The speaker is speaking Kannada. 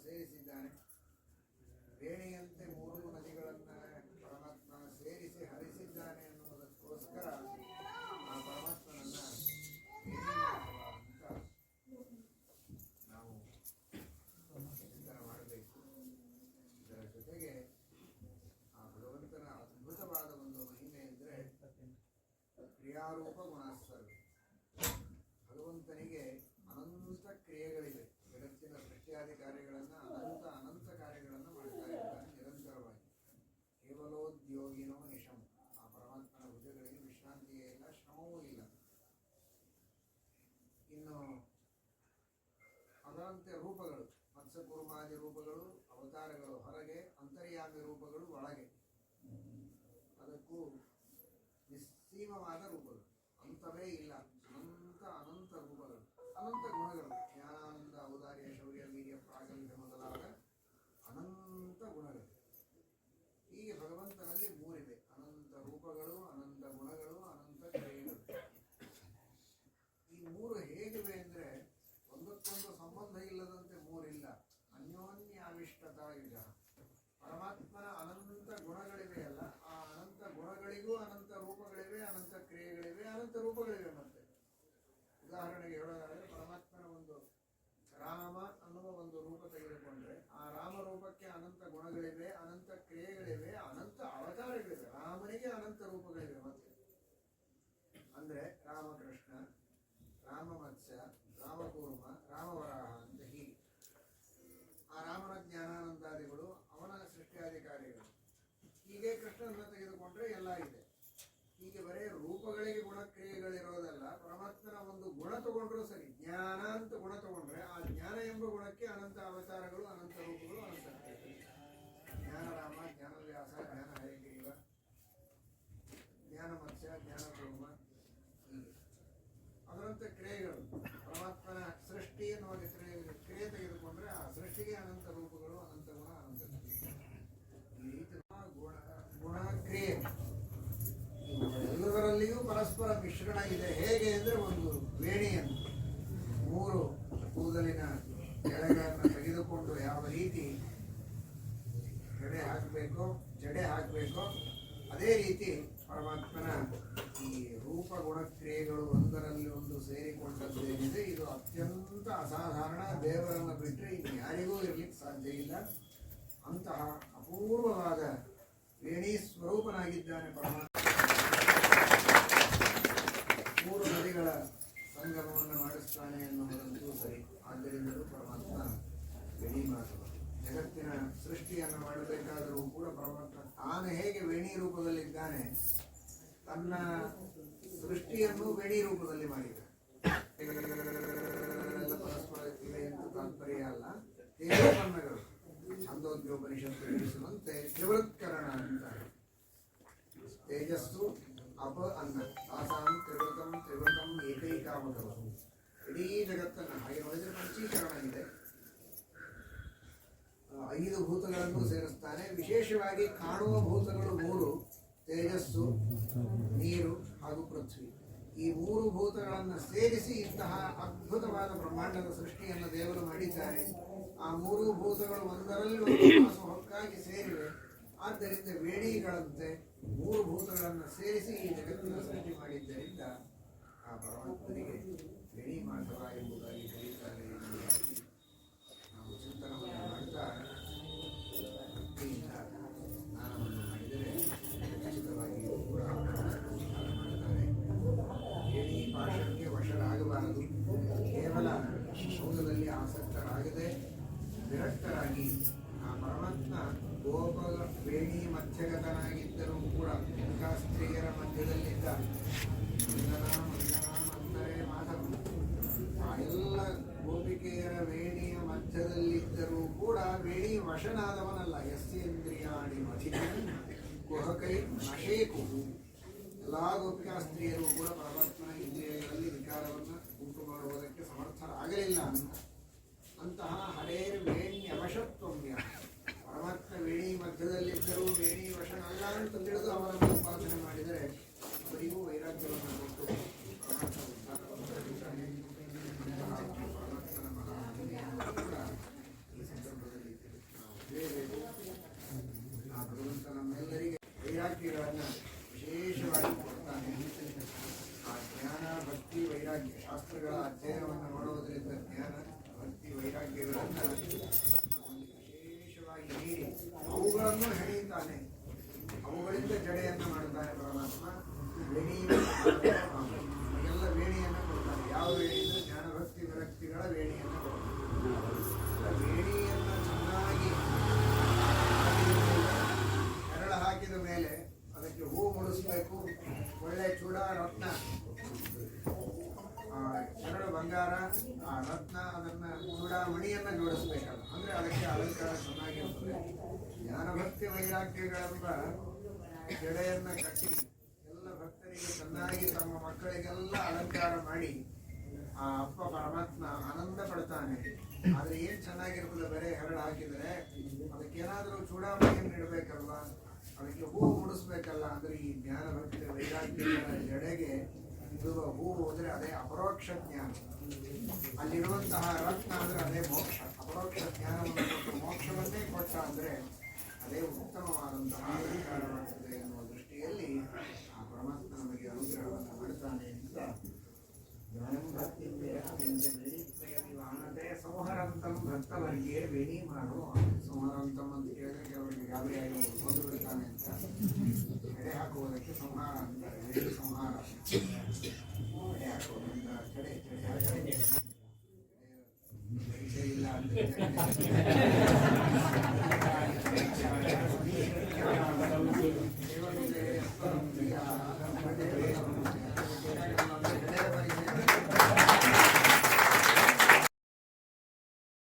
ಸೇರಿಸಿದ್ದಾನೆ. ವೇಣಿಯಂತೆ ಮೂರು ನದಿಗಳನ್ನು ಪರಮಾತ್ಮ ಸೇರಿಸಿ ಹರಿಸಿದ್ದಾನೆ ಅನ್ನುವುದಕ್ಕೋಸ್ಕರ ಆ ಪರಮಾತ್ಮನನ್ನ ಅಂತ ನಾವು ಚಿಂತನೆ ಮಾಡಬೇಕು. ಇದರ ಜೊತೆಗೆ ಆ ಭಗವಂತನ ಅದ್ಭುತವಾದ ಒಂದು ಮಹಿಮೆ ಅಂದರೆ ಕ್ರಿಯಾರೂಪ ಗುಣಾಸ್ತರು. ಭಗವಂತನಿಗೆ ಅನಂತ ಕ್ರಿಯೆಗಳಿವೆ. ಜಗತ್ತಿನ ಸೃಷ್ಟಿಯಾದಿ ಕಾರ್ಯಗಳನ್ನು ಅನಂತ ಕಾರ್ಯಗಳನ್ನು ಮಾಡ್ತಾ ಇದ್ದಾನೆ ನಿರಂತರವಾಗಿ. ಕೇವಲೋದ್ಯೋಗಿನೋ ನಿಶಂ. ಆ ಪರಮಾತ್ಮನ ಭುಜಗಳಿಗೆ ವಿಶ್ರಾಂತಿಯೇ ಇಲ್ಲ, ಶ್ರಮವೂ ಇಲ್ಲ. ಇನ್ನು ಅದರಂತೆ ರೂಪಗಳು, ಮತ್ಸ್ಯಕೂರ್ಮಾದಿ ರೂಪಗಳು, ಅವತಾರಗಳು ಹೊರಗೆ, ಅಂತರ್ಯಾಮಿ ರೂಪಗಳು ಒಳಗೆ. ಅದಕ್ಕೂ ನಿಸ್ಸೀಮವಾದ ರೂಪಗಳು, ಅಂತವೇ ಇಲ್ಲ. ಅನಂತ ರೂಪಗಳು, ಅನಂತ ಗುಣಗಳು, ಜ್ಞಾನಾನಂದ, ಔದಾರ್ಯ, ಶೌರ್ಯ, ವೀರ್ಯ, ಪ್ರಾಗಲ್ಭ್ಯ ಮೊದಲಾದ ಅನಂತ ಗುಣಗಳು. ಹೀಗೆ ಭಗವಂತನಲ್ಲಿ ಮೂರಿದೆ: ಅನಂತ ರೂಪಗಳು, ಅನಂತ ಗುಣಗಳು, ಅನಂತ ಕ್ರಿಯೆಗಳು. ಈ ಮೂರು ಹೇಗಿವೆ ಅಂದರೆ ಒಂದಕ್ಕೊಂದು ಸಂಬಂಧ ಇಲ್ಲದಂತೆ ಮೂರಿಲ್ಲ. ಅನ್ಯೋನ್ಯಾವಿಷ್ಟತಾ ಯುಜ. ಪರಮಾತ್ಮನ ಅನಂತ ಗುಣಗಳಿವೆ ಅಲ್ಲ, ಆ ಅನಂತ ಗುಣಗಳಿಗೂ ಅನಂತ ರೂಪಗಳಿವೆ, ಅನಂತ ಕ್ರಿಯೆಗಳಿವೆ, ಅನಂತ ರೂಪಗಳಿವೆ. ಮತ್ತೆ ಉದಾಹರಣೆಗೆ ಹೇಳೋದಾದರೆ, ಪರಮಾತ್ಮನ ಒಂದು ರಾಮ ಅನ್ನುವ ಒಂದು ರೂಪ ತೆಗೆದುಕೊಂಡ್ರೆ ಆ ರಾಮರೂಪಕ್ಕೆ ಅನಂತ ಗುಣಗಳಿವೆ, ಅನಂತ ಕ್ರಿಯೆಗಳಿವೆ, ಅನಂತ ಅವತಾರಗಳಿವೆ. ರಾಮನಿಗೆ ಅನಂತ ರೂಪಗಳಿವೆ. ಮತ್ತೆ ಅಂದರೆ ರಾಮಕೃಷ್ಣ, ರಾಮಮತ್ಸ್ಯ, ರಾಮಕೂರ್ಮ, ರಾಮವರಾಹ ಅಂತ ಹೀಗೆ. ಆ ರಾಮನ ಜ್ಞಾನಾನಂದಾದಿಗಳು ಅವನ ಸೃಷ್ಟಿಯಾದಿ ಕಾರ್ಯಗಳು. ಹೀಗೆ ಕೃಷ್ಣನ ತೆಗೆದುಕೊಂಡ್ರೆ ಎಲ್ಲ ಇದೆ. ಹೀಗೆ ಬರೇ ರೂಪಗಳಿಗೆ ಗುಣಕ್ರಿಯೆಗಳಿರೋದಲ್ಲ, ಪರಮಾತ್ಮನ ಒಂದು ಗುಣ ತಗೊಂಡ್ರೂ ಸರಿ. ಜ್ಞಾನ ಅಂತ ಗುಣ ತಗೊಂಡ್ರೆ ಆ ಜ್ಞಾನ ಎಂಬ ಗುಣಕ್ಕೆ ಅನಂತ ಅವತಾರಗಳು, ಅನಂತ ರೂಪಗಳು, ಅನಂತ ಕ್ರಿಯೆಗಳು. ಜ್ಞಾನರಾಮ, ಜ್ಞಾನವ್ಯಾಸ, ಜ್ಞಾನ ಹಯಗ್ರೀವ, ಜ್ಞಾನ ಮತ್ಸ್ಯ, ಜ್ಞಾನ ಕೂರ್ಮ, ಹೀಗೆ ಅದರಂತೆ ಕ್ರಿಯೆಗಳು. ಪರಮಾತ್ಮನ ಸೃಷ್ಟಿ ಎನ್ನುವ ಕ್ರಿಯೆ ತೆಗೆದುಕೊಂಡ್ರೆ ಆ ಸೃಷ್ಟಿಗೆ ಅನಂತ ರೂಪಗಳು, ಅನಂತ ಗುಣ, ಅನಂತ ಕ್ರಿಯೆ. ಈ ರೀತಿ ಗುಣ ಕ್ರಿಯೆ ಎಲ್ಲದರಲ್ಲಿಯೂ ಪರಸ್ಪರ ಮಿಶ್ರಣ ಇದೆ. ಹೇಗೆ ಅಂದರೆ, ಒಂದು ವೇಣಿಯನ್ನು ಮೂರು ಕೂದಲಿನ ಎಳೆಗಳನ್ನು ತೆಗೆದುಕೊಂಡು ಯಾವ ರೀತಿ ಜಡೆ ಹಾಕಬೇಕೋ ಅದೇ ರೀತಿ ಪರಮಾತ್ಮನ ಈ ರೂಪ ಗುಣಕ್ರಿಯೆಗಳು ಒಂದರಲ್ಲಿ ಒಂದು ಸೇರಿಕೊಂಡದ್ದೇನಿದೆ. ಇದು ಅತ್ಯಂತ ಅಸಾಧಾರಣ. ದೇವರನ್ನು ಬಿಟ್ಟರೆ ಇನ್ನು ಯಾರಿಗೂ ಇರಲಿಕ್ಕೆ ಸಾಧ್ಯ ಇಲ್ಲ. ಅಂತಹ ಅಪೂರ್ವವಾದ ವೇಣಿ ಸ್ವರೂಪನಾಗಿದ್ದಾನೆ ಪರಮಾತ್ಮ. ಮೂರು ನದಿಗಳ ಸಂಗಮವನ್ನು ಮಾಡಿಸ್ತಾನೆ ಎನ್ನುವುದಂತೂ ಸರಿ. ಆದ್ದರಿಂದಲೂ ಪರಮಾತ್ಮ ವೇಣಿ ಮಾತು. ಜಗತ್ತಿನ ಸೃಷ್ಟಿಯನ್ನು ಮಾಡಬೇಕಾದರೂ ಕೂಡ ಪರಮಾತ್ಮ ತಾನು ಹೇಗೆ ವೇಣಿ ರೂಪದಲ್ಲಿದ್ದಾನೆ, ತನ್ನ ಸೃಷ್ಟಿಯನ್ನು ವೇಣಿ ರೂಪದಲ್ಲಿ ಮಾಡಿದ್ದಾನೆ. ಪರಸ್ಪರ ಇವೆ ಎಂದು ತಾತ್ಪರ್ಯ ಅಲ್ಲ. ತೇಜೋಪನ್ನಗಳು ಛಂದೋದ್ಯೋಪನಿಷತ್ತು ತಿಳಿಸುವಂತೆ ತ್ರಿವೃತ್ಕರಣ ಅಂತಾರೆ. ತೇಜಸ್ಸು ಅಪ ಅನ್ನ ತಾಸಾಂ ತ್ರಿವೃತಂ ಏಕೈಕಾಮಕರು. ಇಡೀ ಜಗತ್ತನ್ನು ಹಾಗೆ ನೋಡಿದರೆ ಪಂಚೀಕರಣ ಇದೆ. 5 ಭೂತಗಳನ್ನು ಸೇರಿಸ್ತಾನೆ. ವಿಶೇಷವಾಗಿ ಕಾಣುವ ಭೂತಗಳು 3: ತೇಜಸ್ಸು, ನೀರು ಹಾಗೂ ಪೃಥ್ವಿ. ಈ 3 ಭೂತಗಳನ್ನು ಸೇರಿಸಿ ಇಂತಹ ಅದ್ಭುತವಾದ ಬ್ರಹ್ಮಾಂಡದ ಸೃಷ್ಟಿಯನ್ನು ದೇವರು ಮಾಡಿದ್ದಾರೆ. ಆ 3 ಭೂತಗಳು ಒಂದರಲ್ಲಿ ಒಂದು ಹೊಕ್ಕಾಗಿ ಸೇರಿವೆ. ಆದ್ದರಿಂದ ವೇಣಿಗಳಂತೆ 3 ಭೂತಗಳನ್ನು ಸೇರಿಸಿ ಈ ಜಗತ್ತಿನ ಸೃಷ್ಟಿ ಮಾಡಿದ್ದರಿಂದ ಆ ಪರಮಾತ್ಮನಿಗೆ ವೇಣಿ ಮಾಧವ ಎಂಬುದಾಗಿ ಕರೀತಾರೆ ಎಂಬುದಾಗಿ ನಾವು ಚಿಂತನವನ್ನು ಮಾಡ್ತಾ ಭಕ್ತಿಯಿಂದ ಸ್ನಾನವನ್ನು ಮಾಡಿದರೆ ಖಚಿತವಾಗಿಯೂ ಕೂಡ ಮಾಡ್ತಾರೆ. ವೇಣಿ ಪಾಶಕ್ಕೆ ವಶರಾಗಬಾರದು. ಕೇವಲ ಶೌಧದಲ್ಲಿ ಆಸಕ್ತರಾಗದೆ ವಿರಕ್ತರಾಗಿ ಆ ಪರಮಾತ್ಮ ಗೋಪ ವೇಣಿ ಮಧ್ಯಗತನಾಗಿದ್ದರೂ ಕೂಡ ಸ್ತ್ರೀಯರ ಮಧ್ಯದಲ್ಲಿದ್ದ ಅಂದರೆ ಮಾಧವ. ಆ ಎಲ್ಲ ಗೋಪಿಕೆಯರ ವೇಣಿಯ ಮಧ್ಯದಲ್ಲಿದ್ದರೂ ಕೂಡ ವೇಣಿ ವಶನಾದವನಲ್ಲ. ಯಸ್ಯೇಂದ್ರಿಯಾಣಿ ಮಥಿನಿ ಕುಹಕೈ ನಶೇಕು. ಎಲ್ಲ ಗೋಪಿಕಾ ಸ್ತ್ರೀಯರು ಕೂಡ ಪರಮಾತ್ಮನ ಇಂದ್ರಿಯಗಳಲ್ಲಿ ವಿಕಾರವನ್ನು ಉಂಟು ಮಾಡುವುದಕ್ಕೆ ಸಮರ್ಥರಾಗಲಿಲ್ಲ. ಅಂತಹ ಹರೇರ್ ವೇಣ್ಯವಶತ್ವಮ್ಯ. ಪರಮಾತ್ಮ ವೇಣಿ ಮಧ್ಯದಲ್ಲಿದ್ದರೂ ವೇಣಿ ವಶನಲ್ಲ ಅಂತ ತಿಳಿದು ಅವರನ್ನು ಉಪಾಸನೆ ಮಾಡಿದರೆ ಅವರಿಗೂ ವೈರಾಗ್ಯವನ್ನು ಕೊಟ್ಟು ಪರಮಾತ್ಮನ ಮಹಾತ್ಮೆಯನ್ನು ಕೂಡ ಈ ಸಂದರ್ಭದಲ್ಲಿ ಅಲಂಕಾರವನ್ನು ಮಾಡುವುದರಿಂದ ಜ್ಞಾನ ಭಕ್ತಿ ವೈರಾಗ್ಯಗಳನ್ನು ವಿಶೇಷವಾಗಿ ನೀಡಿ ಅವುಗಳನ್ನು ಹೆಣೆಯುತ್ತಾನೆ. ಅವುಗಳಿಂದ ಜಡೆಯನ್ನು ಮಾಡುತ್ತಾನೆ ಪರಮಾತ್ಮ. ಎಲ್ಲ ವೇಣಿಯನ್ನು ಕೊಡ್ತಾನೆ. ಯಾವ ವೇಣಿ ಅಂದರೆ ಜ್ಞಾನಭಕ್ತಿ ವಿರಕ್ತಿಗಳ ವೇಣಿಯನ್ನು ಕೊಡ್ತಾನೆ. ವೇಣಿಯನ್ನು ಚೆನ್ನಾಗಿ ನೆರಳು ಹಾಕಿದ ಮೇಲೆ ಅದಕ್ಕೆ ಹೂ ಮುಡಿಸ್ಬೇಕು. ಒಳ್ಳೆ ಚೂಡ ರತ್ನ, ಎರಡು ಬಂಗಾರ, ಆ ರತ್ನ, ಅದನ್ನ ಚೂಡಾಮಣಿಯನ್ನು ಜೋಡಿಸ್ಬೇಕಲ್ಲ, ಅಂದ್ರೆ ಅದಕ್ಕೆ ಅಲಂಕಾರ ಚೆನ್ನಾಗಿರ್ತದೆ. ಜ್ಞಾನಭಕ್ತಿ ವೈರಾಗ್ಯಗಳೆಂಬ ಜಡೆಯನ್ನು ಕಟ್ಟಿ ಎಲ್ಲ ಭಕ್ತರಿಗೆ ಚೆನ್ನಾಗಿ ತಮ್ಮ ಮಕ್ಕಳಿಗೆಲ್ಲ ಅಲಂಕಾರ ಮಾಡಿ ಆ ಅಪ್ಪ ಪರಮಾತ್ಮ ಆನಂದ ಪಡ್ತಾನೆ. ಆದ್ರೆ ಏನ್ ಚೆನ್ನಾಗಿರ್ತದೆ, ಬರೀ ಹೆರಳು ಹಾಕಿದರೆ ಅದಕ್ಕೇನಾದ್ರೂ ಚೂಡಾಮಣಿಯನ್ನು ಇಡಬೇಕಲ್ವ, ಅದಕ್ಕೆ ಹೂವು ಮುಡಿಸ್ಬೇಕಲ್ಲ. ಅಂದ್ರೆ ಈ ಜ್ಞಾನಭಕ್ತಿ ವೈರಾಗ್ಯಗಳ ಜಡೆಗೆ ಇರುವ ಹೂವು ಅಂದ್ರೆ ಅದೇ ಅಪರೋಕ್ಷ ಜ್ಞಾನ. ಅಲ್ಲಿರುವಂತಹ ರತ್ನ ಅಂದ್ರೆ ಅದೇ ಮೋಕ್ಷ. ಅಪರೋಕ್ಷ ಜ್ಞಾನವನ್ನು ಕೊಟ್ಟು ಮೋಕ್ಷವನ್ನೇ ಕೊಟ್ಟ ಅಂದ್ರೆ ಅದೇ ಉತ್ತಮವಾದಂತಹ ಅಲಂಕಾರವಾಗ್ತದೆ ಎನ್ನುವ ದೃಷ್ಟಿಯಲ್ಲಿ ಆ ಪರಮಾತ್ಮ ನಮಗೆ ಅನುಗ್ರಹವನ್ನು ಮಾಡ್ತಾನೆ ಅಂತ ಜ್ಞಾನಂ ಭಕ್ತಿ ಆನಂದೇ ಸಂಹರಂತಂ ಭಕ್ತವರ್ಗೀಯ ವೇಣಿ ಮಾಡು. ಸಂಹರಂತಂ ಅಂತ ಕೇಳಿದ್ರೆ ಕೆಲವರಿಗೆ ಗಾಬರಿಯಾಗಿ ಬಂದು ಬಿಡ್ತಾನೆ ಅಂತ. ಎಡೆ ಹಾಕುವುದಕ್ಕೆ ಸಂಹಾರ ಅಂತಾರೆ. ವೇಣಿ ಸಂಹಾರ, ಎಡೆ ಹಾಕುವುದಂತ ಚಡೆ